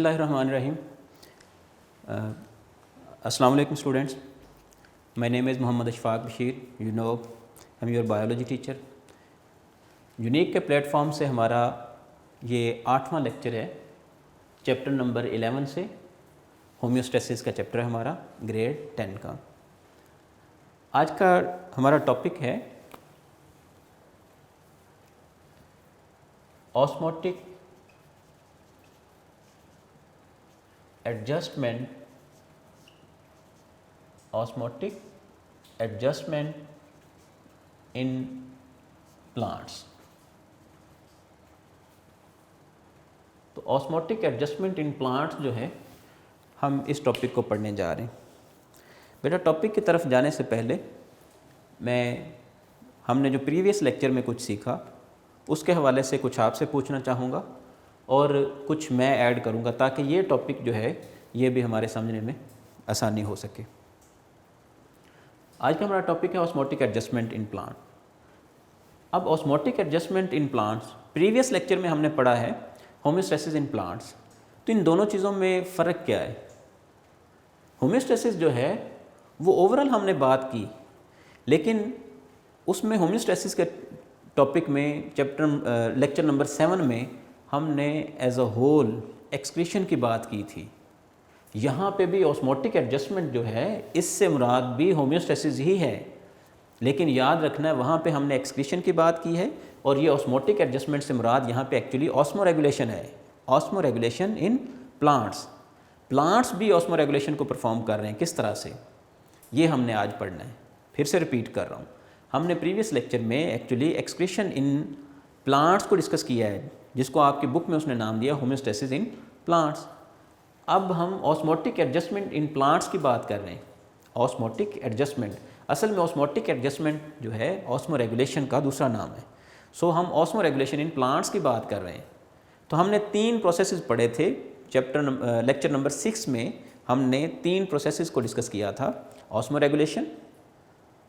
Bismillahirrahmanirrahim. Assalamu alaikum students. My name is Mohammad Ashfaq Bashir. You know, I'm your biology teacher. Unique के platform से हमारा ये 8वां lecture है, chapter number 11 से। Homeostasis का chapter है हमारा, ग्रेड 10 का। आज का हमारा टॉपिक है ऑस्मोटिक एडजस्टमेंट इन प्लांट्स। तो ऑस्मोटिक एडजस्टमेंट इन प्लांट्स जो है, हम इस टॉपिक को पढ़ने जा रहे हैं। बेटा, टॉपिक की तरफ जाने से पहले हमने जो प्रीवियस लेक्चर में कुछ सीखा उसके हवाले से कुछ आपसे पूछना चाहूँगा और कुछ मैं ऐड करूँगा ताकि ये टॉपिक जो है ये भी हमारे समझने में आसानी हो सके। आज का हमारा टॉपिक है ऑस्मोटिक एडजस्टमेंट इन प्लांट। अब osmotic adjustment in plants, previous lecture में हमने पढ़ा है होम्योस्टेसिस इन प्लांट्स। तो इन दोनों चीज़ों में फ़र्क क्या है? होम्योस्टेसिस जो है वो ओवरऑल हमने बात की, लेकिन उसमें होम्योस्टेसिस के टॉपिक में लेक्चर नंबर 7 में हमने एज अ होल एक्सक्रीशन की बात की थी। यहाँ पे भी ऑस्मोटिक एडजस्टमेंट जो है इससे मुराद भी होम्योस्टेसिस ही है, लेकिन याद रखना है वहाँ पे हमने एक्सक्रीशन की बात की है और ये ऑस्मोटिक एडजस्टमेंट से मुराद यहाँ पे एक्चुअली ऑस्मो रेगुलेशन है। ऑस्मो रेगुलेशन इन प्लांट्स भी ऑस्मो रेगुलेशन को परफॉर्म कर रहे हैं। किस तरह से, ये हमने आज पढ़ना है। फिर से रिपीट कर रहा हूँ, हमने प्रीवियस लेक्चर में एक्चुअली एक्सक्रीशन इन प्लांट्स को डिस्कस किया है, जिसको आपकी बुक में उसने नाम दिया होम्योस्टेसिस इन प्लांट्स। अब हम ऑस्मोटिक एडजस्टमेंट इन प्लांट्स की बात कर रहे हैं। ऑस्मोटिक एडजस्टमेंट, असल में ऑस्मोटिक एडजस्टमेंट जो है ऑस्मो रेगुलेशन का दूसरा नाम है। सो हम ऑस्मो रेगुलेशन इन प्लांट्स की बात कर रहे हैं। तो हमने 3 प्रोसेसेस पढ़े थे। लेक्चर नंबर 6 में हमने 3 प्रोसेसेस को डिस्कस किया था। ऑस्मो रेगुलेशन,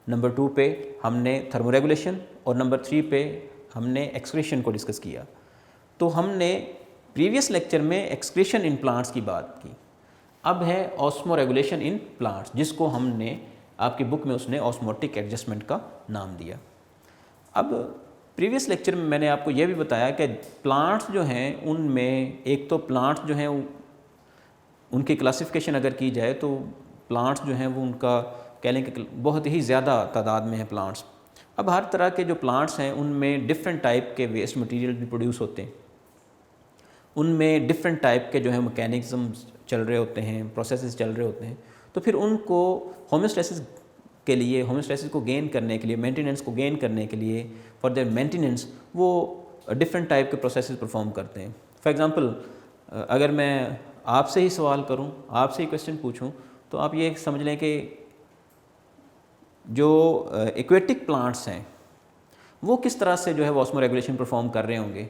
नंबर 2 पे हमने थर्मो रेगुलेशन और नंबर 3 पे हमने एक्सक्रीशन को डिस्कस किया। तो हमने प्रीवियस लेक्चर में एक्सक्रीशन इन प्लांट्स की बात की। अब है ऑस्मो रेगुलेशन इन प्लांट्स, जिसको हमने आपकी बुक में उसने ऑस्मोटिक एडजस्टमेंट का नाम दिया। अब प्रीवियस लेक्चर में मैंने आपको यह भी बताया कि प्लांट्स जो हैं उनमें एक तो प्लांट्स जो हैं उनकी क्लासिफिकेशन अगर की जाए तो प्लांट्स जो हैं वो उनका कह लें कि बहुत ही ज़्यादा तादाद में है प्लांट्स। अब हर तरह के जो प्लांट्स हैं उनमें डिफरेंट टाइप के वेस्ट मटेरियल भी प्रोड्यूस होते हैं, उनमें डिफरेंट टाइप के जो है मैकेनिज़म्स चल रहे होते हैं, प्रोसेसेस चल रहे होते हैं। तो फिर उनको होम्योस्टेसिस के लिए, होम्योस्टेसिस को गेन करने के लिए, मेंटेनेंस को गेन करने के लिए, फॉर देयर मेंटेनेंस वो डिफरेंट टाइप के प्रोसेसेस परफॉर्म करते हैं। फॉर एग्जांपल, अगर मैं आपसे ही सवाल करूं, आपसे ही क्वेश्चन पूछूं, तो आप ये समझ लें कि जो एक्वेटिक प्लांट्स हैं वो किस तरह से जो है वो ऑस्मो रेगुलेशन परफॉर्म कर रहे होंगे,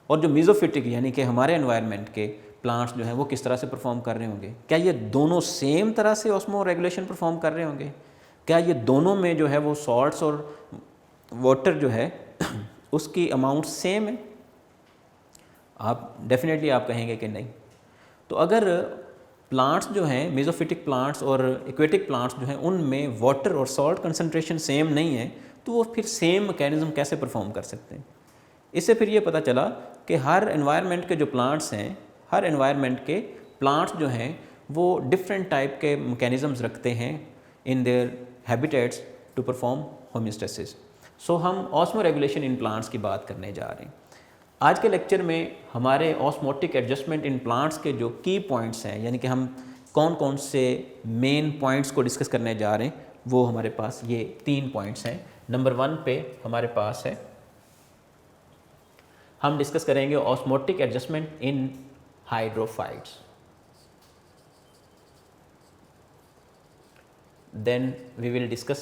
और जो मीज़ोफिटिक यानी कि हमारे एनवायरनमेंट के प्लांट्स जो हैं वो किस तरह से परफॉर्म कर रहे होंगे। क्या ये दोनों सेम तरह से ऑस्मो रेगुलेशन परफॉर्म कर रहे होंगे? क्या ये दोनों में जो है वो सॉल्ट्स और वाटर जो है उसकी अमाउंट सेम है? आप डेफिनेटली आप कहेंगे कि नहीं। तो अगर प्लांट्स जो हैं, मेसोफिटिक प्लांट्स और एक्वेटिक प्लांट्स जो हैं, उनमें वाटर और सॉल्ट कंसंट्रेशन सेम नहीं है, तो वो फिर सेम मैकेनिज़्म कैसे परफॉर्म कर सकते हैं? इससे फिर ये पता चला कि हर एनवायरनमेंट के जो प्लांट्स हैं, हर एनवायरनमेंट के प्लांट्स जो हैं वो डिफरेंट टाइप के मैकेनिज़म्स रखते हैं in their habitats to perform homeostasis. So हम ऑस्मो रेगुलेशन इन प्लांट्स की बात करने जा रहे हैं। आज के लेक्चर में हमारे ऑस्मोटिक एडजस्टमेंट इन प्लांट्स के जो की पॉइंट्स हैं, यानी कि हम कौन कौन से मेन पॉइंट्स को डिस्कस करने जा रहे हैं, वो हमारे पास ये 3 पॉइंट्स हैं। नंबर 1 पे हमारे पास है, हम डिस्कस करेंगे osmotic adjustment in hydrophytes. Then we will discuss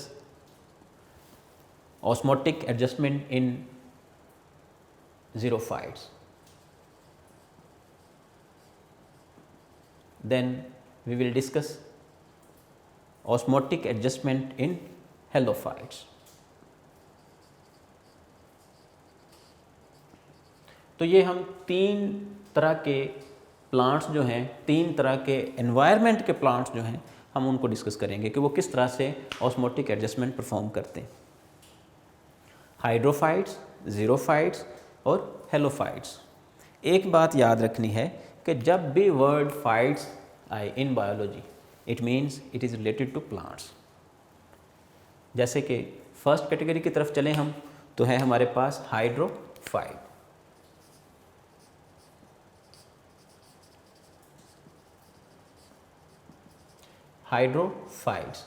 osmotic adjustment in xerophytes. Then we will discuss osmotic adjustment in halophytes. तो ये हम 3 तरह के प्लांट्स जो हैं, 3 तरह के एनवायरनमेंट के प्लांट्स जो हैं, हम उनको डिस्कस करेंगे कि वो किस तरह से ऑस्मोटिक एडजस्टमेंट परफॉर्म करते हैं। हाइड्रोफाइट्स, ज़ीरोफाइट्स और हेलोफाइट्स। एक बात याद रखनी है कि जब भी वर्ड फाइट्स आए in biology, it means it is related to plants. जैसे कि फर्स्ट कैटेगरी की तरफ चलें हम, तो है हमारे पास हाइड्रोफाइट। हाइड्रोफाइट्स,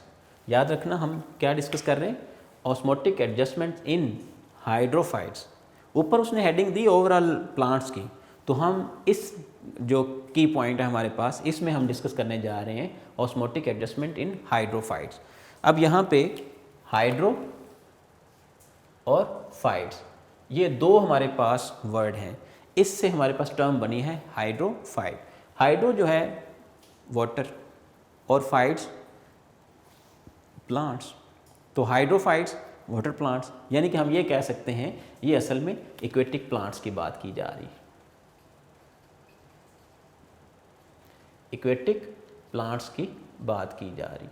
याद रखना हम क्या डिस्कस कर रहे हैं, ऑस्मोटिक एडजस्टमेंट इन हाइड्रोफाइट्स। ऊपर उसने हेडिंग दी ओवरऑल प्लांट्स की, तो हम इस जो की पॉइंट है हमारे पास, इसमें हम डिस्कस करने जा रहे हैं ऑस्मोटिक एडजस्टमेंट इन हाइड्रोफाइट्स। अब यहाँ पे हाइड्रो और फाइट्स, ये 2 हमारे पास वर्ड हैं, इससे हमारे पास टर्म बनी है हाइड्रोफाइट। हाइड्रो जो है वाटर और फाइट्स प्लांट्स, तो हाइड्रोफाइट्स वाटर प्लांट्स, यानी कि हम ये कह सकते हैं ये असल में एक्वेटिक प्लांट्स की बात की जा रही है। एक्वेटिक प्लांट्स की बात की जा रही।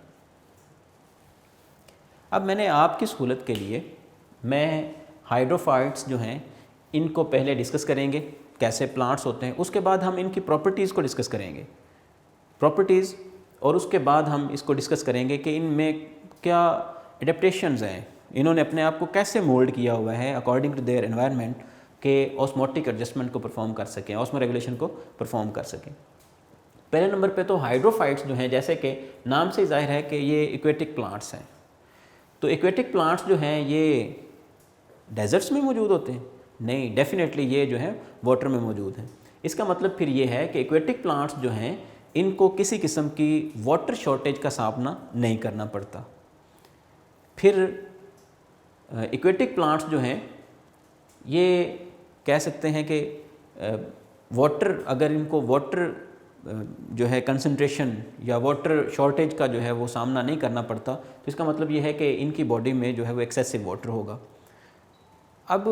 अब मैंने आपकी सहूलत के लिए मैं हाइड्रोफाइट्स जो हैं इनको पहले डिस्कस करेंगे कैसे प्लांट्स होते हैं, उसके बाद हम इनकी प्रॉपर्टीज़ को डिस्कस करेंगे, प्रॉपर्टीज़, और उसके बाद हम इसको डिस्कस करेंगे कि इनमें क्या एडेप्टेशंस हैं, इन्होंने अपने आप को कैसे मोल्ड किया हुआ है अकॉर्डिंग टू देयर एनवायरनमेंट के ऑस्मोटिक एडजस्टमेंट को परफॉर्म कर सकें, ऑस्मो रेगुलेशन को परफॉर्म कर सकें। पहले नंबर पे तो हाइड्रोफाइट्स जो हैं, जैसे कि नाम से जाहिर है कि ये एक्वेटिक प्लांट्स हैं, तो एक्वेटिक प्लांट्स जो हैं ये डेजर्ट्स में मौजूद होते हैं? नहीं, डेफिनेटली ये जो है वाटर में मौजूद हैं। इसका मतलब फिर ये है कि एक्वेटिक प्लांट्स जो हैं इनको किसी किस्म की वाटर शॉर्टेज का सामना नहीं करना पड़ता। फिर एक्वेटिक प्लांट्स जो हैं ये कह सकते हैं कि वाटर, अगर इनको वाटर जो है कंसंट्रेशन या वाटर शॉर्टेज का जो है वो सामना नहीं करना पड़ता, तो इसका मतलब ये है कि इनकी बॉडी में जो है वो एक्सेसिव वाटर होगा। अब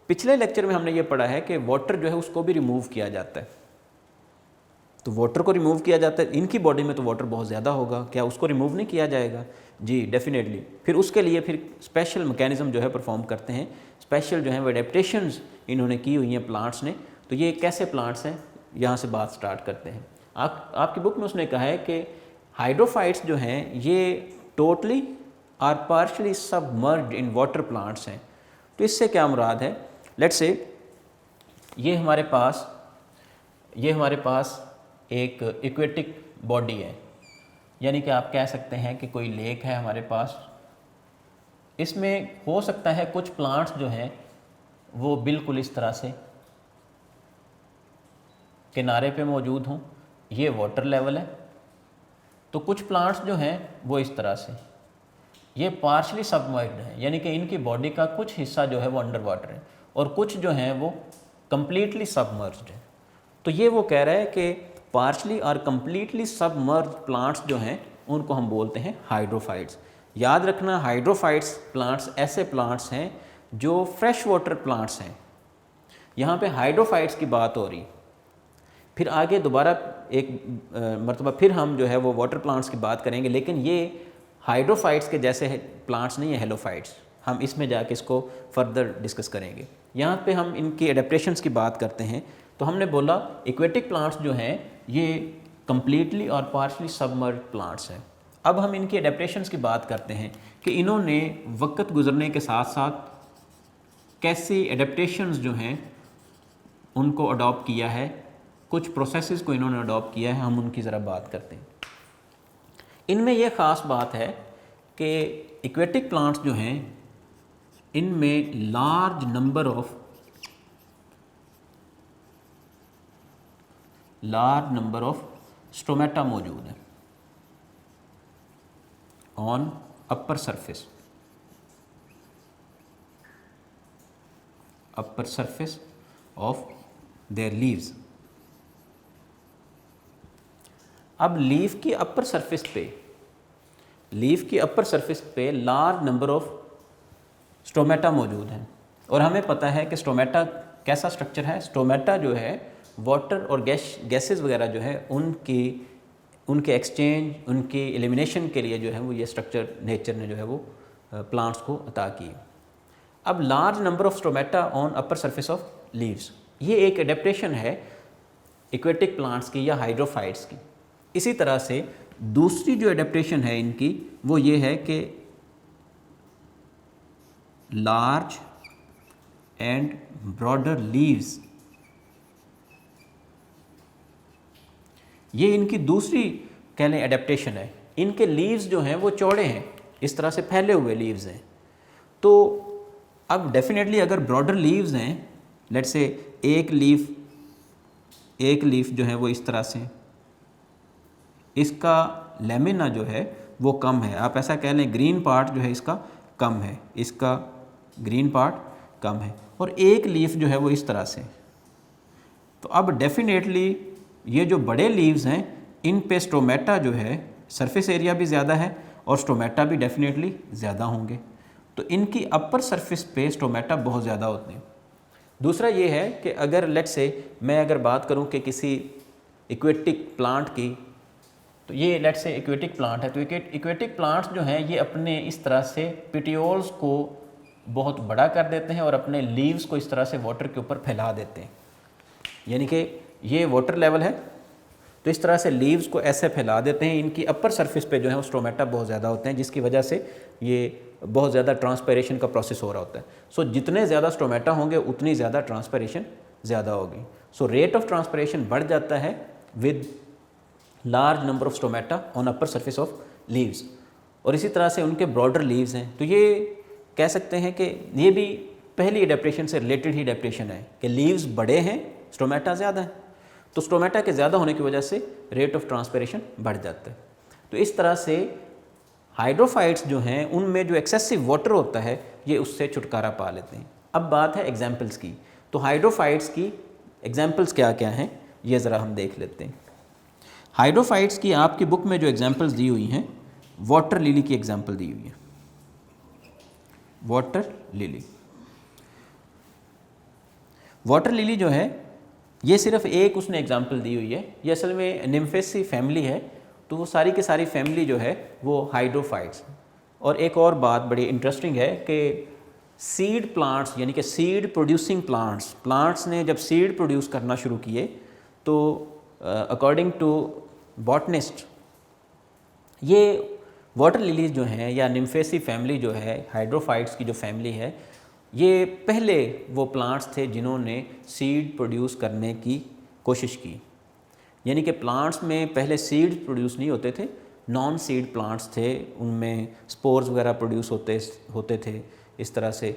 पिछले लेक्चर में हमने ये पढ़ा है कि वाटर जो है उसको भी रिमूव किया जाता है, तो वाटर को रिमूव किया जाता है, इनकी बॉडी में तो वाटर बहुत ज़्यादा होगा, क्या उसको रिमूव नहीं किया जाएगा? जी डेफिनेटली। फिर उसके लिए फिर स्पेशल मैकेनिज़्म जो है परफॉर्म करते हैं, स्पेशल जो है वो एडेप्टेशंस इन्होंने की हुई हैं प्लांट्स ने। तो ये कैसे प्लांट्स हैं, यहाँ से बात स्टार्ट करते हैं। आपकी बुक में उसने कहा है कि हाइड्रोफाइट्स जो हैं ये totally or partially submerged in water plants हैं। तो इससे क्या मुराद है, लेट्स से ये हमारे पास एक एक्वेटिक बॉडी है, यानी कि आप कह सकते हैं कि कोई लेक है हमारे पास, इसमें हो सकता है कुछ प्लांट्स जो हैं वो बिल्कुल इस तरह से किनारे पे मौजूद हों, ये वाटर लेवल है, तो कुछ प्लांट्स जो हैं वो इस तरह से, ये पार्शली सबमर्ज्ड है, यानी कि इनकी बॉडी का कुछ हिस्सा जो है वो अंडर वाटर है और कुछ जो हैं वो कंप्लीटली सबमर्ज्ड है। तो ये वो कह रहा है कि पार्शली और कंप्लीटली सबमर्ज्ड प्लांट्स जो हैं उनको हम बोलते हैं हाइड्रोफाइट्स। याद रखना, हाइड्रोफाइट्स प्लांट्स ऐसे प्लांट्स हैं जो फ्रेश वाटर प्लांट्स हैं। यहाँ पे हाइड्रोफाइट्स की बात हो रही, फिर आगे दोबारा एक मरतबा फिर हम जो है वो वाटर प्लांट्स की बात करेंगे, लेकिन ये हाइड्रोफाइट्स के जैसे प्लांट्स नहीं है हेलोफाइट्स, हम इसमें जाके इसको फर्दर डिस्कस करेंगे। यहाँ पे हम इनकी एडेप्टेशंस की बात करते हैं, तो हमने बोला एक्वेटिक प्लांट्स जो हैं ये कंप्लीटली और पार्शली सबमर्ज्ड प्लांट्स हैं। अब हम इनकी एडेप्टेशंस की बात करते हैं कि इन्होंने वक्त गुजरने के साथ साथ कैसी एडेप्टेशंस जो हैं उनको अडॉप्ट किया है, कुछ प्रोसेसेस को इन्होंने अडॉप्ट किया है, हम उनकी ज़रा बात करते हैं। इनमें यह ख़ास बात है कि एक्वेटिक प्लांट्स जो हैं इनमें लार्ज नंबर ऑफ स्टोमेटा मौजूद है on upper surface of their leaves. अब लीफ की अपर सरफेस पे लार्ज नंबर ऑफ स्टोमेटा मौजूद हैं, और हमें पता है कि स्टोमेटा कैसा स्ट्रक्चर है। स्टोमेटा जो है वाटर और गैसेस वगैरह जो है उनके एक्सचेंज, उनकी एलिमिनेशन के लिए जो है वो ये स्ट्रक्चर नेचर ने जो है वो प्लांट्स को अता की। अब large number of stomata on upper surface of leaves, ये एक एडेप्टेशन है एक्वेटिक प्लांट्स की या हाइड्रोफाइट्स की। इसी तरह से दूसरी जो एडेप्टेशन है इनकी वो ये है कि लार्ज एंड ब्रॉडर लीव्स, ये इनकी दूसरी कह लें एडेप्टेशन है। इनके लीव्स जो हैं वो चौड़े हैं, इस तरह से फैले हुए लीव्स हैं। तो अब डेफिनेटली अगर ब्रॉडर लीव्स हैं, लेट्स से एक लीफ जो है वो इस तरह से, इसका लेमिना जो है वो कम है, आप ऐसा कह लें ग्रीन पार्ट जो है इसका कम है, इसका ग्रीन पार्ट कम है, और एक लीफ जो है वो इस तरह से। तो अब डेफिनेटली ये जो बड़े लीव्स हैं इन पे स्टोमेटा जो है, सरफेस एरिया भी ज़्यादा है और स्टोमेटा भी डेफिनेटली ज़्यादा होंगे, तो इनकी अपर सरफेस पे स्टोमेटा बहुत ज़्यादा होते हैं। दूसरा ये है कि अगर लेट्स से मैं अगर बात करूं कि किसी इक्वेटिक प्लांट की, तो ये लेट्स से इक्वेटिक प्लांट है, तो इक्वेटिक प्लांट्स जो हैं ये अपने इस तरह से पिटियोल्स को बहुत बड़ा कर देते हैं और अपने लीव्स को इस तरह से वाटर के ऊपर फैला देते हैं, यानी कि ये वाटर लेवल है तो इस तरह से लीव्स को ऐसे फैला देते हैं। इनकी अपर सरफेस पे जो है वो स्टोमेटा बहुत ज़्यादा होते हैं, जिसकी वजह से ये बहुत ज़्यादा ट्रांसपेरेशन का प्रोसेस हो रहा होता है। सो जितने ज़्यादा स्टोमेटा होंगे उतनी ज़्यादा ट्रांसपेरेशन ज़्यादा होगी। सो रेट ऑफ ट्रांसपेरेशन बढ़ जाता है with large number of stomata on upper surface of leaves. और इसी तरह से उनके ब्रॉडर लीव्स हैं, तो ये कह सकते हैं कि ये भी पहली एडेप्टेशन से रिलेटेड ही एडेप्टेशन है कि लीव्स बड़े हैं, स्टोमेटा ज़्यादा है, तो स्टोमेटा के ज़्यादा होने की वजह से रेट ऑफ ट्रांसपेरेशन बढ़ जाता है। तो इस तरह से हाइड्रोफाइट्स जो हैं उनमें जो एक्सेसिव वाटर होता है ये उससे छुटकारा पा लेते हैं। अब बात है एग्जाम्पल्स की, तो हाइड्रोफाइट्स की एग्जाम्पल्स क्या क्या हैं ये ज़रा हम देख लेते हैं। हाइड्रोफाइट्स की आपकी बुक में जो एग्जाम्पल्स दी हुई हैं, वाटर लिली की एग्जाम्पल दी हुई है, वाटर लिली। वाटर लिली जो है ये सिर्फ एक उसने एग्जाम्पल दी हुई है, ये असल में निम्फेसी फैमिली है, तो वो सारी की सारी फैमिली जो है वो हाइड्रोफाइट्स। और एक और बात बड़ी इंटरेस्टिंग है कि सीड प्लांट्स यानी कि सीड प्रोड्यूसिंग प्लांट्स ने जब सीड प्रोड्यूस करना शुरू किए तो अकॉर्डिंग टू बॉटनिस्ट ये वाटर लिलीज जो हैं या निम्फेसी फैमिली जो है, हाइड्रोफाइट्स की जो फैमिली है, ये पहले वो प्लांट्स थे जिन्होंने सीड प्रोड्यूस करने की कोशिश की। यानी कि प्लांट्स में पहले सीड प्रोड्यूस नहीं होते थे, नॉन सीड प्लांट्स थे, उनमें स्पोर्स वगैरह प्रोड्यूस होते थे इस तरह से।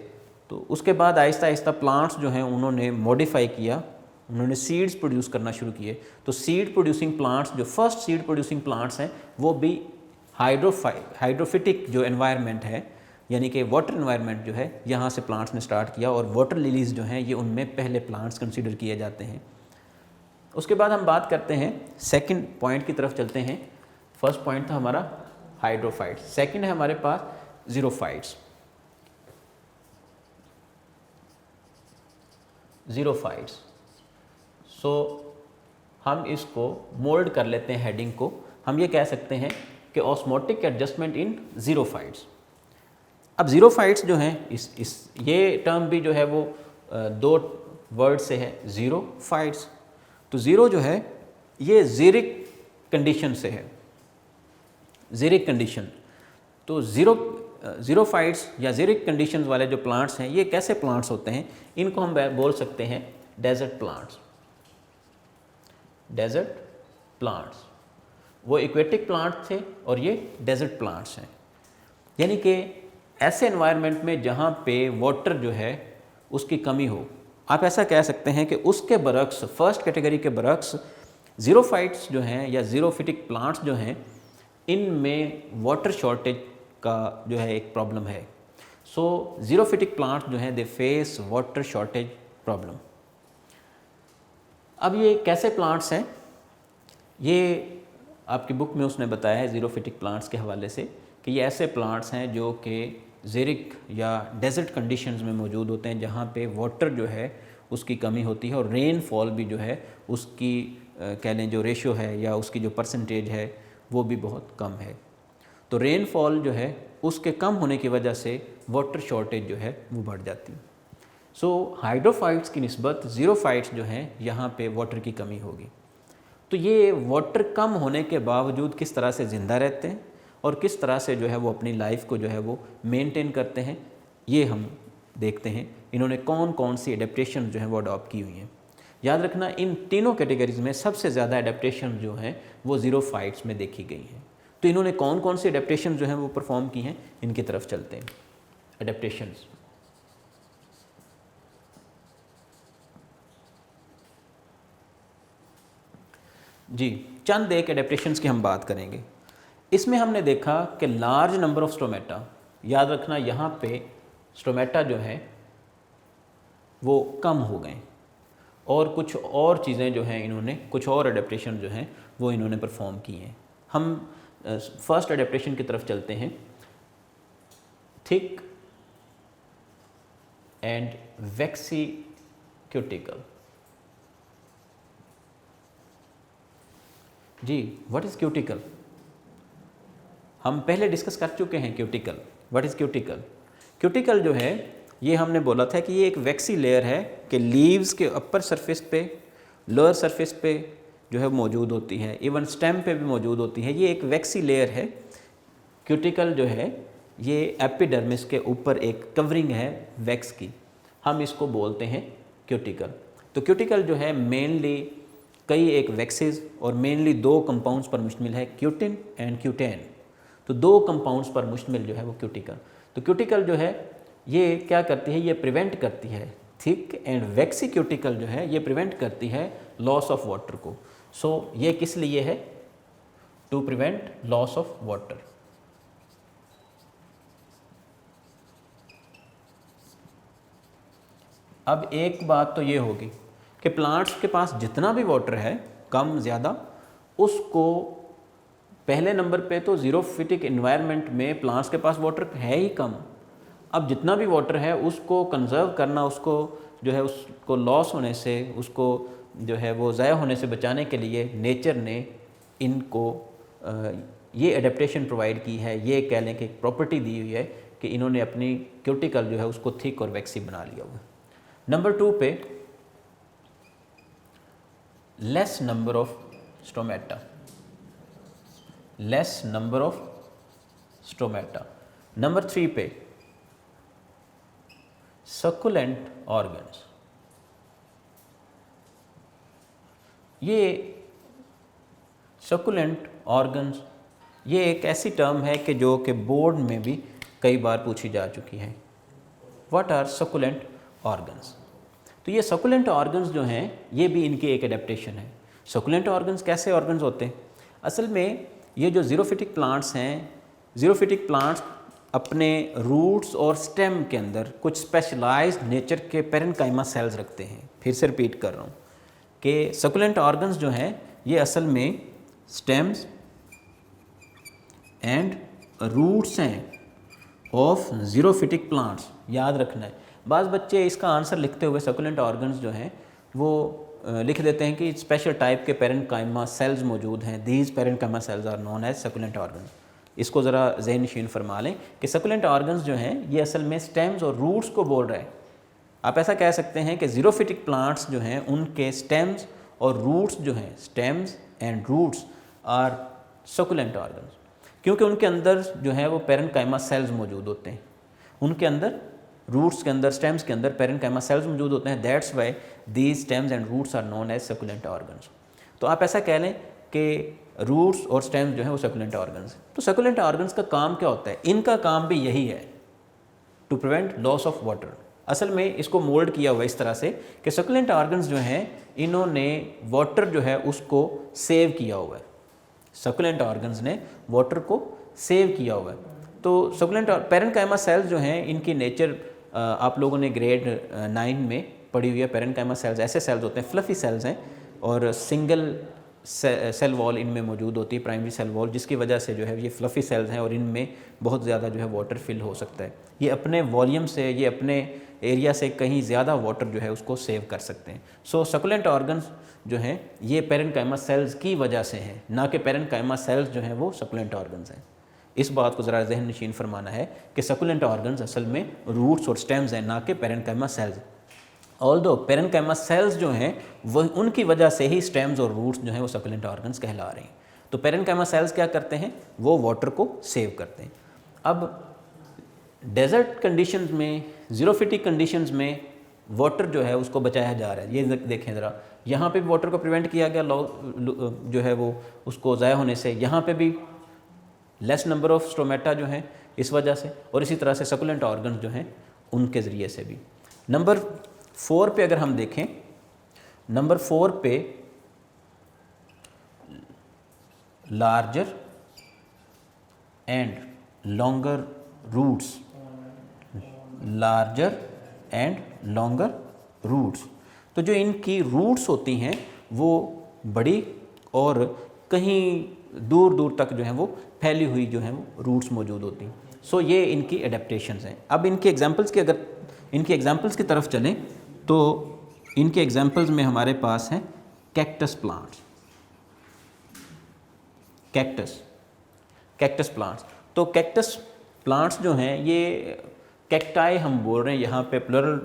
तो उसके बाद आहिस्ता आहिस्ता प्लांट्स जो हैं उन्होंने मॉडिफाई किया, उन्होंने सीड्स प्रोड्यूस करना शुरू किए। तो सीड प्रोड्यूसिंग प्लांट्स जो फर्स्ट सीड प्रोड्यूसिंग प्लांट्स हैं वो भी हाइड्रोफिटिक जो एनवायरनमेंट है यानी कि वाटर एनवायरनमेंट जो है यहाँ से प्लांट्स ने स्टार्ट किया, और वाटर लिलीज़ जो हैं ये उनमें पहले प्लांट्स कंसीडर किए जाते हैं। उसके बाद हम बात करते हैं सेकंड पॉइंट की तरफ चलते हैं। फर्स्ट पॉइंट था हमारा हाइड्रोफाइट्स, सेकंड है हमारे पास ज़ीरोफाइट्स। ज़ीरोफाइट्स सो हम इसको मोल्ड कर लेते हैं हेडिंग को, हम ये कह सकते हैं कि ऑस्मोटिक एडजस्टमेंट इन ज़ीरोफाइट्स। अब ज़ीरोफाइट्स जो हैं ये टर्म भी जो है वो दो वर्ड से है, ज़ीरोफाइट्स। तो ज़ीरो जो है ये ज़ीरिक कंडीशन से है, ज़ीरिक कंडीशन। तो ज़ीरोफाइट्स या ज़ीरिक कंडीशन वाले जो प्लांट्स हैं ये कैसे प्लांट्स होते हैं, इनको हम बोल सकते हैं डेजर्ट प्लांट्स। डेजर्ट प्लांट्स वो इक्वेटिक प्लांट थे और ये डेजर्ट प्लांट्स हैं, यानी कि ऐसे एनवायरनमेंट में जहाँ पे वाटर जो है उसकी कमी हो। आप ऐसा कह सकते हैं कि उसके बरक्स, फर्स्ट कैटेगरी के बरक्स ज़ीरोफाइट्स जो हैं या ज़ीरोफिटिक प्लांट्स जो हैं इनमें वाटर शॉर्टेज का जो है एक प्रॉब्लम है। सो ज़ीरोफिटिक प्लांट्स जो हैं they face water shortage problem. अब ये कैसे प्लांट्स हैं, ये आपकी बुक में उसने बताया है ज़ीरोफिटिक प्लांट्स के हवाले से कि ये ऐसे प्लांट्स हैं जो कि ज़ेरिक या डेजर्ट कंडीशंस में मौजूद होते हैं, जहाँ पे वाटर जो है उसकी कमी होती है और रेनफॉल भी जो है उसकी कह लें जो रेशो है या उसकी जो परसेंटेज है वो भी बहुत कम है। तो रेनफॉल जो है उसके कम होने की वजह से वाटर शॉर्टेज जो है वो बढ़ जाती है। सो हाइड्रोफाइट्स की निस्बत ज़ीरोफाइट्स जो हैं यहाँ पे वाटर की कमी होगी। तो ये वाटर कम होने के बावजूद किस तरह से ज़िंदा रहते हैं और किस तरह से जो है वो अपनी लाइफ को जो है वो मेंटेन करते हैं, ये हम देखते हैं इन्होंने कौन कौन सी एडेप्टेशन जो है वो अडॉप्ट की हुई हैं। याद रखना इन तीनों कैटेगरीज़ में सबसे ज़्यादा एडेप्टेशन जो हैं वो ज़ीरोफाइट्स में देखी गई हैं। तो इन्होंने कौन कौन सी एडेप्टेशन जो हैं वो परफॉर्म की हैं, इनकी तरफ चलते हैं। एडेप्टेशंस जी, चंद एक एडेप्टेशंस की हम बात करेंगे। इसमें हमने देखा कि लार्ज नंबर ऑफ स्टोमेटा, याद रखना यहाँ पे स्टोमेटा जो है वो कम हो गए और कुछ और चीज़ें जो हैं इन्होंने कुछ और एडेप्टेशन जो हैं वो इन्होंने परफॉर्म की हैं। हम फर्स्ट एडेप्टेशन की तरफ चलते हैं, थिक एंड वैक्सी क्यूटिकल। जी, व्हाट इज़ क्यूटिकल? हम पहले डिस्कस कर चुके हैं cuticle. What is cuticle? Cuticle जो है ये हमने बोला था कि ये एक वैक्सी लेयर है कि लीव्स के अपर सरफेस पे, लोअर सरफेस पे जो है मौजूद होती है, इवन स्टेम पे भी मौजूद होती है। ये एक वैक्सी लेयर है। क्यूटिकल जो है ये एपिडर्मिस के ऊपर एक कवरिंग है वैक्स की, हम इसको बोलते हैं क्यूटिकल। तो क्यूटिकल जो है मेनली कई एक वैक्सेस और मेनली दो कंपाउंड्स पर मुश्तमिल है, क्यूटिन एंड क्यूटेन। तो दो कंपाउंड्स पर मुश्तमिल जो है वो क्यूटिकल। तो क्यूटिकल जो है ये क्या करती है, ये प्रिवेंट करती है, थिक एंड वैक्सी क्यूटिकल जो है ये प्रिवेंट करती है लॉस ऑफ वाटर को। सो ये किस लिए है? To prevent loss of water. अब एक बात तो ये होगी कि प्लांट्स के पास जितना भी वाटर है कम ज़्यादा, उसको पहले नंबर पे तो ज़ीरोफिटिक इन्वायरमेंट में प्लांट्स के पास वाटर है ही कम। अब जितना भी वाटर है उसको कंजर्व करना, उसको जो है उसको लॉस होने से, उसको जो है वो ज़ाया होने से बचाने के लिए नेचर ने इनको ये एडेप्टेशन प्रोवाइड की है, ये कह लें कि प्रॉपर्टी दी हुई है कि इन्होंने अपनी क्यूटिकल जो है उसको थिक और वैक्सी बना लिया हुआ। नंबर 2 पे less number of stomata, less number of stomata. Number 3 पे सक्कुलेंट ऑर्गन्स। ये सक्कुलेंट ऑर्गन्स ये एक ऐसी टर्म है कि जो कि बोर्ड में भी कई बार पूछी जा चुकी है। What are succulent organs? तो ये सक्कुलेंट ऑर्गन्स जो हैं ये भी इनकी एक एडेप्टेशन है। सक्कुलेंट ऑर्गन्स कैसे ऑर्गन्स होते हैं? असल में ये जो ज़ीरोफिटिक प्लांट्स हैं, ज़ीरोफिटिक प्लांट्स अपने रूट्स और स्टेम के अंदर कुछ स्पेशलाइज्ड नेचर के पेरेन्काइमा सेल्स रखते हैं। फिर से रिपीट कर रहा हूँ कि सक्कुलेंट ऑर्गन्स जो हैं ये असल में स्टेम्स एंड रूट्स हैं ऑफ ज़ीरोफिटिक प्लांट्स। याद रखना है, बाज़ बच्चे इसका आंसर लिखते हुए सक्कुलेंट ऑर्गन्स जो हैं वो लिख देते हैं कि स्पेशल टाइप के पेरेन्काइमा सेल्स मौजूद हैं, these parenchyma cells are known as succulent organs. इसको ज़रा ज़हन नशीन फरमा लें कि सक्कुलेंट ऑर्गन्स जो हैं ये असल में स्टेम्स और रूट्स को बोल रहे हैं। आप ऐसा कह सकते हैं कि ज़ीरोफिटिक प्लांट्स जो हैं उनके स्टेम्स और रूट्स जो हैं, stems and roots are succulent organs, क्योंकि उनके अंदर जो है वो पेरेन्काइमा सेल्स मौजूद होते हैं। उनके अंदर रूट्स के अंदर, स्टेम्स के अंदर पेरेन्काइमा सेल्स मौजूद होते हैं। That's why these stems and roots are known as succulent organs. तो आप ऐसा कह लें कि रूट्स और स्टेम्स जो है वो सक्कुलेंट ऑर्गन्स हैं। तो सक्कुलेंट ऑर्गन्स का काम क्या होता है? इनका काम भी यही है, to prevent loss of water. असल में इसको मोल्ड किया हुआ इस तरह से कि सक्कुलेंट ऑर्गन्स जो हैं इन्होंने वाटर जो है उसको सेव किया हुआ है। सक्कुलेंट ऑर्गन्स ने वाटर को सेव किया हुआ है। तो सक्कुलेंट पेरेन्काइमा सेल्स जो हैं इनकी नेचर आप लोगों ने ग्रेड 9 में पढ़ी हुई है। पेरेन्काइमा सेल्स ऐसे सेल्स होते हैं, फ्लफी सेल्स हैं और सिंगल सेल वॉल इनमें मौजूद होती है, प्राइमरी सेल वॉल, जिसकी वजह से जो है ये फ्लफ़ी सेल्स हैं और इनमें बहुत ज़्यादा जो है वाटर फिल हो सकता है। ये अपने वॉल्यूम से, ये अपने एरिया से कहीं ज़्यादा वाटर जो है उसको सेव कर सकते हैं। सो सकुलेंट ऑर्गन्स जो हैं ये पेरेन्काइमा सेल्स की वजह से हैं, ना कि पेरेन्काइमा सेल्स जो हैं वो सकुलेंट ऑर्गन्स हैं। इस बात को ज़रा जहन नशीन फरमाना है कि सकुलेंट ऑर्गन्स असल में रूट्स और स्टेम्स हैं, ना कि parenchyma cells. Although parenchyma cells जो हैं वह उनकी वजह से ही स्टेम्स और रूट्स जो हैं वो सकुलेंट ऑर्गन्स कहला रहे हैं। तो पेरेन्काइमा सेल्स क्या करते हैं, वो वाटर को सेव करते हैं। अब डेजर्ट कंडीशंस में, ज़ीरोफिटिक कंडीशंस में वाटर जो है उसको बचाया जा रहा है। ये देखें ज़रा, यहाँ पे भी वाटर को प्रिवेंट किया गया जो है वो उसको ज़ाया होने से, यहाँ पे भी लेस नंबर ऑफ स्टोमेटा जो हैं इस वजह से, और इसी तरह से सकुलेंट ऑर्गन्स जो हैं उनके ज़रिए से भी। नंबर 4 पे अगर हम देखें, नंबर 4 पे larger and longer roots, larger and longer roots. तो जो इनकी रूट्स होती हैं वो बड़ी और कहीं दूर दूर तक जो है वो फैली हुई जो है वो रूट्स मौजूद होती हैं। सो ये इनकी एडेप्टेशंस हैं। अब इनके एग्जांपल्स की अगर इनके एग्जांपल्स की तरफ चलें तो इनके एग्जांपल्स में हमारे पास हैं कैक्टस प्लांट्स, कैक्टस प्लांट्स। तो कैक्टस प्लांट्स जो हैं ये कैक्टाई हम बोल रहे हैं यहाँ पे प्लरल,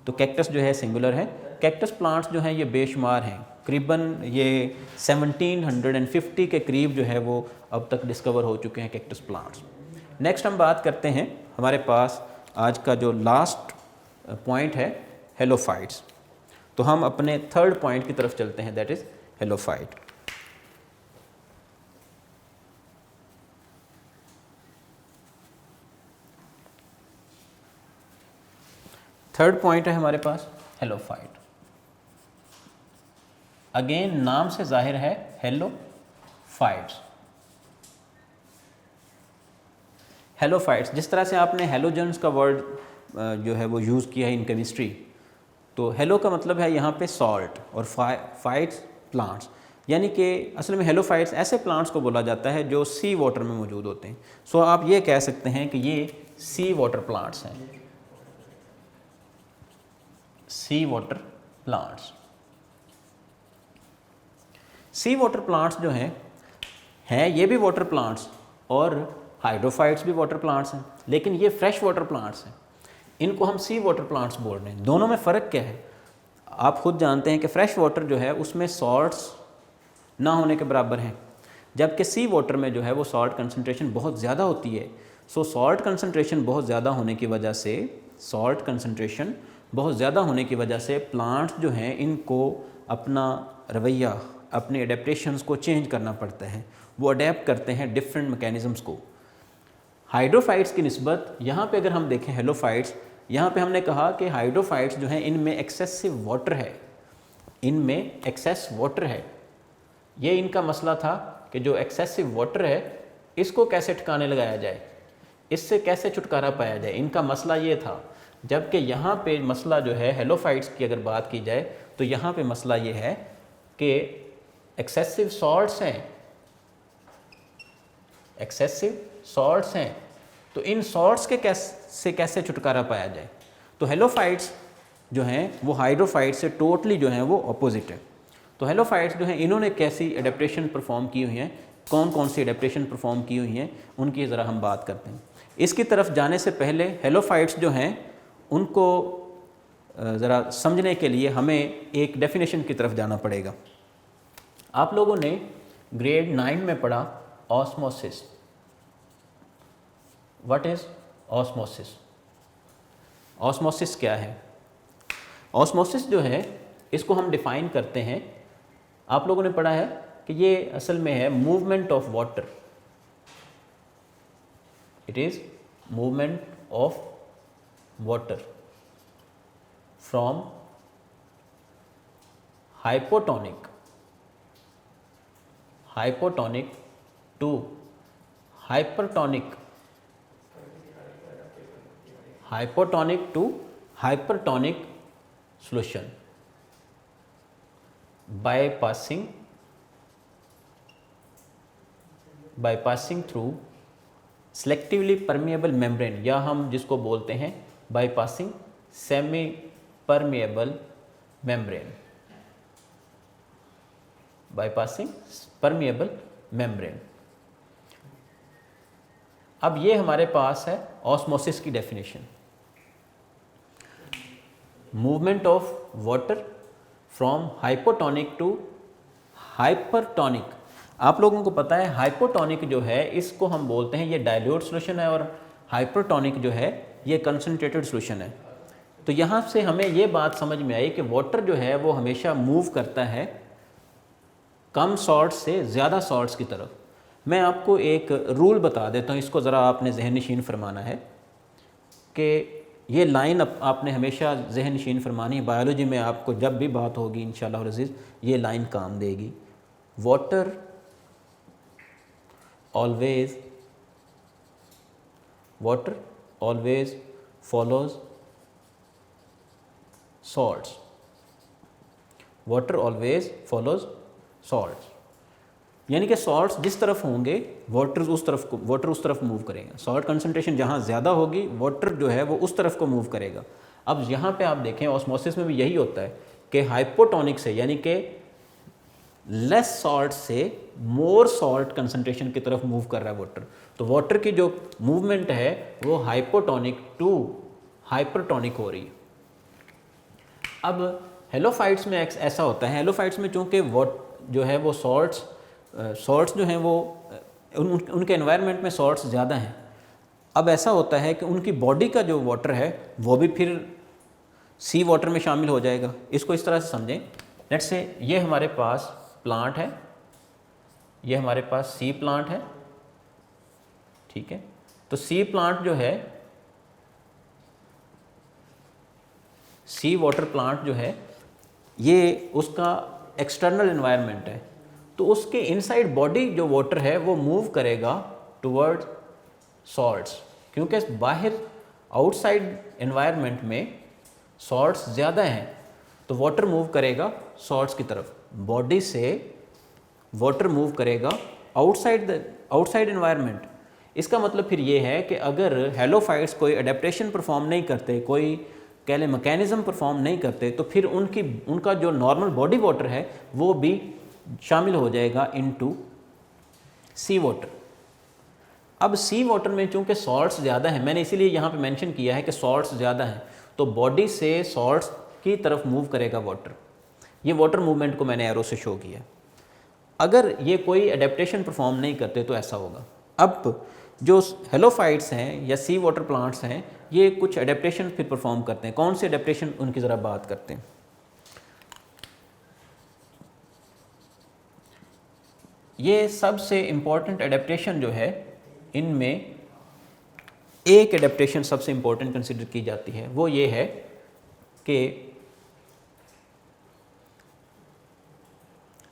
तो कैक्टस जो है सिंगुलर है। कैक्टस प्लांट्स जो हैं ये बेशुमार हैं, करीबन ये 1750 के करीब जो है वो अब तक डिस्कवर हो चुके हैं कैक्टस प्लांट्स। नेक्स्ट हम बात करते हैं, हमारे पास आज का जो लास्ट पॉइंट है हेलोफाइट्स। तो हम अपने थर्ड पॉइंट की तरफ चलते हैं, that is halophyte. Third point है हमारे पास हेलोफाइट। अगेन नाम से जाहिर है हेलोफाइट्स। हेलोफाइट्स, जिस तरह से आपने हेलोजेंस का वर्ड जो है वो यूज़ किया है इन केमिस्ट्री, तो हेलो का मतलब है यहाँ पे सॉल्ट और फाइट्स प्लांट्स, यानी कि असल में हेलोफाइट्स ऐसे प्लांट्स को बोला जाता है जो सी वाटर में मौजूद होते हैं। सो आप ये कह सकते हैं कि ये सी वाटर प्लांट्स हैं, सी वाटर प्लांट्स। सी वाटर प्लांट्स जो हैं ये भी वाटर प्लांट्स और हाइड्रोफाइट्स भी वाटर प्लांट्स हैं, लेकिन ये फ्रेश वाटर प्लांट्स हैं, इनको हम सी वाटर प्लांट्स बोल रहे हैं। दोनों में फ़र्क क्या है, आप खुद जानते हैं कि फ्रेश वाटर जो है उसमें सॉल्ट्स ना होने के बराबर हैं, जबकि सी वाटर में जो है वो सॉल्ट कंसनट्रेशन बहुत ज़्यादा होती है। सो सॉल्ट कंसनट्रेशन बहुत ज़्यादा होने की वजह से, सॉल्ट कंसनट्रेशन बहुत ज़्यादा होने की वजह से प्लांट्स जो हैं इनको अपना रवैया, अपने एडेप्टेशंस को चेंज करना पड़ता है, वो अडेप्ट करते हैं डिफरेंट मैकेनिज़म्स को। हाइड्रोफाइट्स की निस्बत यहाँ पे अगर हम देखें हेलोफाइट्स, यहाँ पे हमने कहा कि हाइड्रोफाइट्स जो हैं इनमें एक्सेसिव वाटर है, इनमें एक्सेस वाटर है। ये इनका मसला था कि जो एक्सेसिव वाटर है इसको कैसे ठिकाने लगाया जाए, इससे कैसे छुटकारा पाया जाए, इनका मसला ये था। जबकि यहाँ पे मसला जो है हेलोफाइट्स की अगर बात की जाए तो यहाँ पे मसला ये है कि एक्सेसिव सॉल्ट्स हैं, एक्सेसिव सॉल्ट्स हैं, तो इन सॉल्ट्स के कैसे छुटकारा पाया जाए। तो हेलोफाइट्स जो हैं वो हाइड्रोफाइट्स से टोटली जो हैं वो अपोजिट है। तो हेलोफाइट्स जो हैं इन्होंने कैसी एडेप्टेशन परफॉर्म की हुई हैं, कौन कौन सी एडेप्टेशन परफॉर्म की हुई हैं, उनकी ज़रा हम बात करते हैं। इसकी तरफ जाने से पहले हेलोफाइट्स जो हैं उनको ज़रा समझने के लिए हमें एक डेफिनेशन की तरफ जाना पड़ेगा। आप लोगों ने ग्रेड 9 में पढ़ा osmosis. What is osmosis? Osmosis क्या है? ऑस्मोसिस जो है इसको हम डिफ़ाइन करते हैं, आप लोगों ने पढ़ा है कि ये असल में है movement of water. It is movement of water from hypotonic to hypertonic solution by passing by passing through selectively permeable membrane, या हम जिसको बोलते हैं by passing semi permeable membrane, by passing permeable membrane. अब ये हमारे पास है ऑस्मोसिस की definition. Movement of water from hypotonic to hypertonic. आप लोगों को पता है हाइपोटोनिक जो है इसको हम बोलते हैं ये डाइल्यूट सॉल्यूशन है, और हाइपरटोनिक जो है ये कंसंट्रेटेड सॉल्यूशन है। तो यहाँ से हमें ये बात समझ में आई कि वाटर जो है वो हमेशा मूव करता है कम सॉल्ट से ज़्यादा सॉल्ट्स की तरफ। मैं आपको एक रूल बता देता हूँ, इसको ज़रा आपने जहन नशीन फरमाना है कि ये लाइन आपने हमेशा जहन नशीन फरमानी है। बायोलॉजी में आपको जब भी बात होगी इंशाअल्लाह अज़ीज़ ये लाइन काम देगी। Water always follows salts. Water always follows salts, यानी कि सॉल्ट्स जिस तरफ होंगे वाटर उस तरफ मूव करेगा। सॉल्ट कंसंट्रेशन जहाँ ज़्यादा होगी वाटर जो है वो उस तरफ को मूव करेगा। अब यहाँ पे आप देखें ऑस्मोसिस में भी यही होता है कि हाइपोटोनिक से यानी कि लेस सॉल्ट से मोर सॉल्ट कंसंट्रेशन की तरफ मूव कर रहा है वाटर। तो वाटर की जो मूवमेंट है वो हाइपोटोनिक टू हाइपरटोनिक हो रही है। अब हेलोफाइट्स में ऐसा होता है, हेलोफाइट्स में चूँकि जो है वो सॉल्ट्स जो हैं वो उनके एनवायरनमेंट में सॉल्ट्स ज़्यादा हैं। अब ऐसा होता है कि उनकी बॉडी का जो वाटर है वो भी फिर सी वाटर में शामिल हो जाएगा। इसको इस तरह से समझें, लेट्स से ये हमारे पास प्लांट है, ये हमारे पास सी प्लांट है, ठीक है। तो सी प्लांट जो है, सी वाटर प्लांट जो है ये उसका एक्सटर्नल एनवायरनमेंट है। तो उसके इनसाइड बॉडी जो वाटर है वो मूव करेगा टुवर्ड सॉल्ट्स, क्योंकि बाहर आउटसाइड एनवायरनमेंट में सॉल्ट्स ज़्यादा हैं तो वाटर मूव करेगा सॉल्ट्स की तरफ। बॉडी से वाटर मूव करेगा आउटसाइड एनवायरनमेंट। इसका मतलब फिर ये है कि अगर हेलोफाइट्स कोई अडेप्टेशन परफॉर्म नहीं करते, कोई कह लें मैकेनिज़्म परफॉर्म नहीं करते, तो फिर उनका जो नॉर्मल बॉडी वाटर है वो भी शामिल हो जाएगा इनटू सी वाटर। अब सी वाटर में चूंकि सॉल्ट्स ज़्यादा हैं, मैंने इसीलिए यहाँ पे मेंशन किया है कि सॉल्ट्स ज़्यादा हैं, तो बॉडी से सॉल्ट्स की तरफ मूव करेगा वाटर। ये वाटर मूवमेंट को मैंने एरो से शो किया। अगर ये कोई अडेप्टेशन परफॉर्म नहीं करते तो ऐसा होगा। अब जो हेलोफाइट्स हैं या सी वाटर प्लांट्स हैं ये कुछ अडेप्टेशन फिर परफॉर्म करते हैं। कौन से अडेप्टेशन उनकी ज़रा बात करते हैं। ये सबसे इम्पॉर्टेंट एडेप्टेशन जो है, इनमें एक एडेप्टेशन सबसे इम्पॉर्टेंट कंसिडर की जाती है, वो ये है कि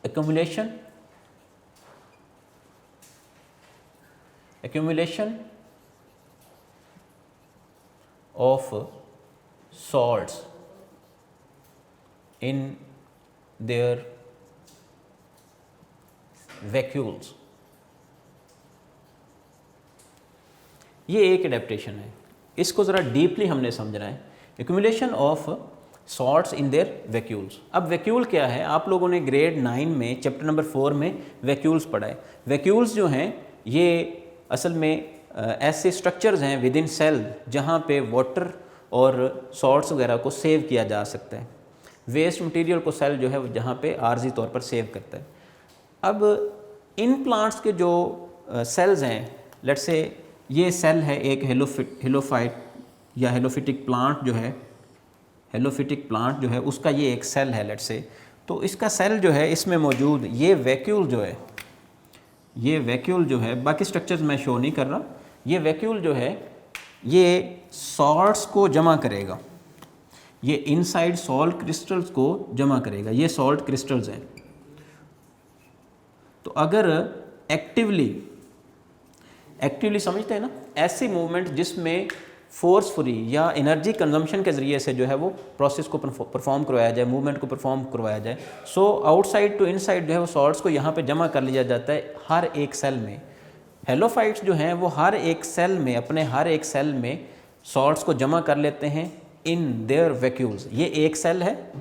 accumulation of salts in their vacuoles। ये एक एडेप्टेशन है, इसको ज़रा डीपली हमने समझना है। Accumulation of salts in their vacuoles. अब वैक्यूल क्या है, आप लोगों ने ग्रेड 9 में चैप्टर नंबर 4 में वैक्यूल्स पढ़ा है। वैक्यूल्स जो हैं ये असल में ऐसे स्ट्रक्चर्स हैं विद इन सेल जहाँ पे वाटर और सॉल्ट्स वगैरह को सेव किया जा सकता है। वेस्ट मटेरियल को सेल जो है जहाँ पे आर्जी तौर पर सेव करता है। अब इन प्लांट्स के जो सेल्स हैं, लेट्स से ये सेल है एक हेलोफाइट या हेलोफिटिक प्लांट जो है, हेलोफिटिक प्लांट जो है उसका ये एक सेल है लेट्स से। तो इसका सेल जो है इसमें मौजूद ये वैक्यूल जो है, ये वैक्यूल जो है, बाकी स्ट्रक्चर्स मैं शो नहीं कर रहा, ये वैक्यूल जो है ये सॉल्ट्स को जमा करेगा, ये इनसाइड सॉल्ट क्रिस्टल्स को जमा करेगा। ये सॉल्ट क्रिस्टल्स हैं। तो अगर एक्टिवली समझते हैं ना, ऐसी मूवमेंट जिसमें फोर्सफुली या एनर्जी कंजम्पशन के ज़रिए से जो है वो प्रोसेस को परफॉर्म करवाया जाए, मूवमेंट को परफॉर्म करवाया जाए। सो आउटसाइड टू इनसाइड जो है वो सॉल्ट्स को यहाँ पे जमा कर लिया जाता है हर एक सेल में। हेलोफाइट्स जो हैं वो हर एक सेल में, अपने हर एक सेल में सॉल्ट्स को जमा कर लेते हैं इन देयर वैक्यूल्स। ये एक सेल है,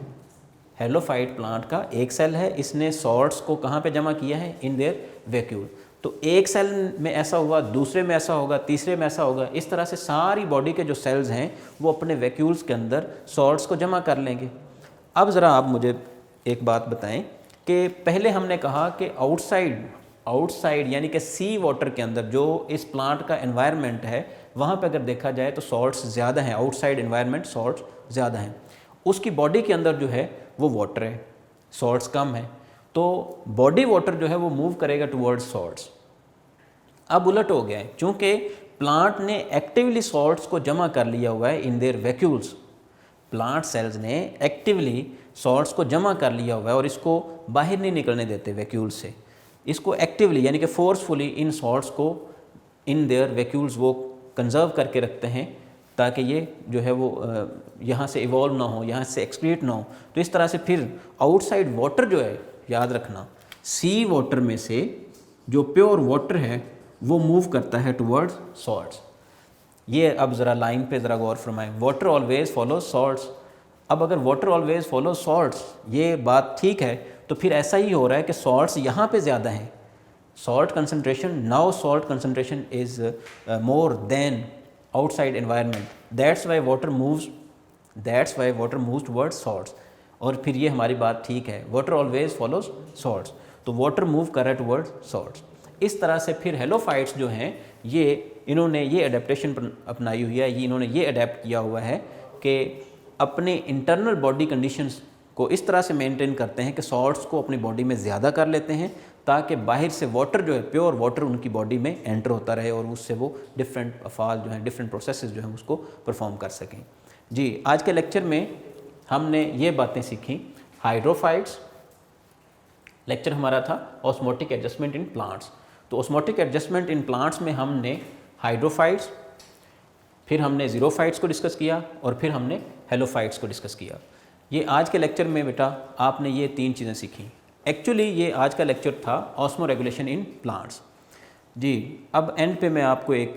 हेलोफाइट प्लांट का एक सेल है, इसने सॉल्ट्स को कहाँ पे जमा किया है? In their vacuole. तो एक सेल में ऐसा हुआ, दूसरे में ऐसा होगा, तीसरे में ऐसा होगा, इस तरह से सारी बॉडी के जो सेल्स हैं वो अपने वैक्यूल्स के अंदर सॉल्ट्स को जमा कर लेंगे। अब ज़रा आप मुझे एक बात बताएं कि पहले हमने कहा कि आउटसाइड यानी कि सी वाटर के अंदर जो इस प्लांट का एनवायरनमेंट है वहाँ पे अगर देखा जाए तो सॉल्ट्स ज़्यादा हैं, आउटसाइड एनवायरनमेंट सॉल्ट्स ज़्यादा हैं। उसकी बॉडी के अंदर जो है वो वाटर है, सॉल्ट्स कम है, तो बॉडी वाटर जो है वो मूव करेगा टुवर्ड्स सॉल्ट्स। अब उलट हो गया है, चूँकि प्लांट ने एक्टिवली सॉल्ट्स को जमा कर लिया हुआ है in their vacuoles, plant cells ने एक्टिवली सॉल्ट्स को जमा कर लिया हुआ है और इसको बाहर नहीं निकलने देते वैक्यूल से, इसको एक्टिवली यानी कि फोर्सफुली इन सॉल्ट्स को इन देयर वैक्यूल्स वो कंजर्व करके रखते हैं ताकि ये जो है वो यहाँ से इवॉल्व ना हो, यहाँ से एक्सक्रीट ना हो। तो इस तरह से फिर आउटसाइड वाटर जो है, याद रखना, सी वाटर में से जो प्योर वाटर है वो मूव करता है टुवर्ड्स सॉल्ट्स। ये अब ज़रा लाइन पे ज़रा गौर फरमाएं, वाटर ऑलवेज फॉलो सॉल्ट्स। अब अगर वाटर ऑलवेज फॉलो सॉल्ट्स ये बात ठीक है तो फिर ऐसा ही हो रहा है कि सॉल्ट्स यहाँ पे ज़्यादा हैं, salt concentration, now salt concentration is more than outside environment, that's why water moves towards salts. और फिर ये हमारी बात ठीक है, वाटर ऑलवेज फॉलोज सॉल्ट्स, तो वाटर मूव कर रहा है टुवर्ड्स सॉल्ट्स। इस तरह से फिर हेलोफाइट्स जो हैं इन्होंने ये अडेप्टेशन अपनाई हुई है, इन्होंने ये अडेप्ट किया हुआ है कि अपने इंटरनल बॉडी कंडीशंस को इस तरह से मेंटेन करते हैं कि सॉल्ट्स को अपनी बॉडी में ज़्यादा कर लेते हैं ताकि बाहर से वाटर जो है, प्योर वाटर उनकी बॉडी में एंटर होता रहे और उससे वो डिफरेंट अफ़ाल जो हैं, डिफरेंट प्रोसेसेस जो हैं उसको परफॉर्म कर सकें। जी, आज के लेक्चर में हमने ये बातें सीखी। हाइड्रोफाइट्स लेक्चर हमारा था ऑस्मोटिक एडजस्टमेंट इन प्लांट्स। तो ऑस्मोटिक एडजस्टमेंट इन प्लांट्स में हमने हाइड्रोफाइट्स, फिर हमने ज़ीरोफाइट्स को डिस्कस किया और फिर हमने हेलोफाइट्स को डिस्कस किया। ये आज के लेक्चर में बेटा आपने ये 3 चीज़ें सीखी। एक्चुअली ये आज का लेक्चर था ऑस्मो रेगुलेशन इन प्लांट्स। जी, अब एंड पे मैं आपको एक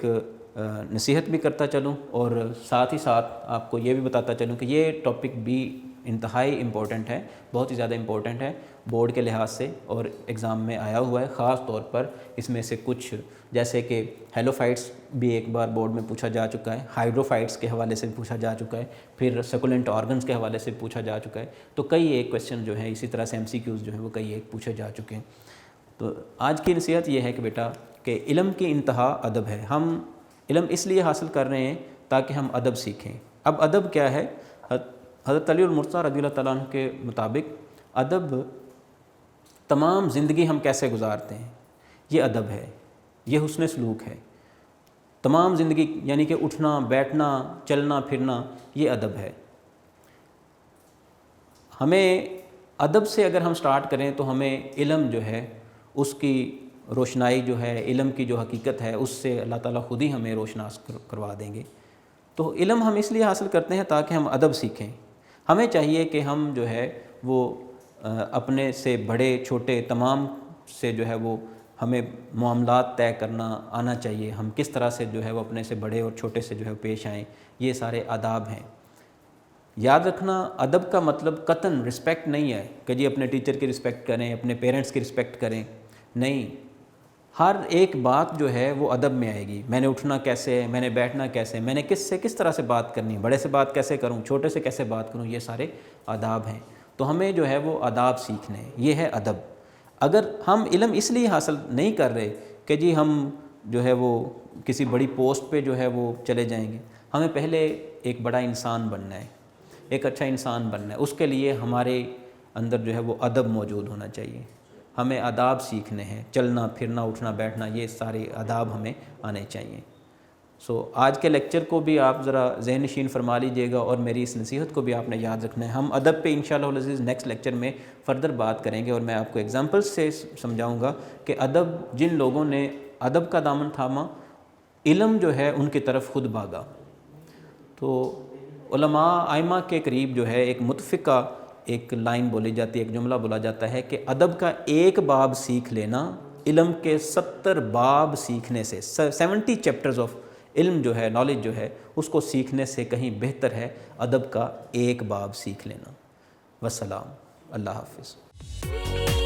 नसीहत भी करता चलूँ और साथ ही साथ आपको ये भी बताता चलूँ कि ये टॉपिक भी इंतहाई इम्पोर्टेंट है, बहुत ही ज़्यादा इम्पोर्टेंट है बोर्ड के लिहाज से और एग्ज़ाम में आया हुआ है। ख़ास तौर पर इसमें से कुछ जैसे कि हेलोफाइट्स भी एक बार बोर्ड में पूछा जा चुका है, हाइड्रोफाइट्स के हवाले से भी पूछा जा चुका है, फिर सकुलेंट ऑर्गन्स के हवाले से पूछा जा चुका है। तो कई एक क्वेश्चन जो है इसी तरह से MCQs जो है वो कई एक पूछे जा चुके हैं। तो आज की नसीहत ये है कि बेटा कि इल्म की इंतहा अदब है। हम इल्म इसलिए हासिल कर रहे हैं ताकि हम अदब सीखें। अब अदब क्या है? हज़रत अली मुर्तज़ा रज़ियल्लाहु तआला अन्हु के मुताबिक अदब तमाम ज़िंदगी हम कैसे गुजारते हैं ये अदब है, ये हुस्न सलूक है। तमाम ज़िंदगी यानी कि उठना बैठना चलना फिरना ये अदब है। हमें अदब से अगर हम स्टार्ट करें तो हमें इल्म जो है उसकी रोशनाई जो है, इल्म की जो हकीकत है उससे अल्लाह ताला ख़ुद ही हमें रोशनास करवा देंगे। तो इल्म हम इसलिए हासिल करते हैं ताकि हम अदब सीखें। हमें चाहिए कि हम जो है वो अपने से बड़े छोटे तमाम से जो है वो हमें मामलात तय करना आना चाहिए। हम किस तरह से जो है वो अपने से बड़े और छोटे से जो है पेश आएँ, ये सारे आदाब हैं। याद रखना, अदब का मतलब कतन रिस्पेक्ट नहीं है कि जी अपने टीचर की रिस्पेक्ट करें, अपने पेरेंट्स की रिस्पेक्ट करें, नहीं। हर एक बात जो है वो अदब में आएगी। मैंने उठना कैसे है, मैंने बैठना कैसे, मैंने किस तरह से बात करनी है, बड़े से बात कैसे करूं, छोटे से कैसे बात करूं, ये सारे आदाब हैं। तो हमें जो है वो आदाब सीखने हैं, ये है अदब। अगर हम इल्म इसलिए हासिल नहीं कर रहे कि जी हम जो है वो किसी बड़ी पोस्ट पे जो है वो चले जाएंगे, हमें पहले एक बड़ा इंसान बनना है, एक अच्छा इंसान बनना है। उसके लिए हमारे अंदर जो है वो अदब मौजूद होना चाहिए। हमें आदाब सीखने हैं, चलना फिरना उठना बैठना, ये सारे आदाब हमें आने चाहिए। आज के लेक्चर को भी आप ज़रा ज़हन नशीन फरमा लीजिएगा और मेरी इस नसीहत को भी आपने याद रखना है। हम अदब पे इंशाअल्लाह अज़ीज़ नेक्स्ट लेक्चर में फ़र्दर बात करेंगे और मैं आपको एग्जांपल्स से समझाऊंगा कि अदब, जिन लोगों ने अदब का दामन थामा, इल्म जो है उनकी तरफ खुद भागा। तो उलमा आइमा के करीब जो है एक मुतफ़िका एक लाइन बोली जाती है, एक जुमला बोला जाता है कि अदब का एक बाब सीख लेना इल्म के 70 बाब सीखने से, 70 चैप्टर्स ऑफ इल्म जो है, नॉलेज जो है, उसको सीखने से कहीं बेहतर है अदब का एक बाब सीख लेना। वस्सलाम, अल्लाह हाफिज़।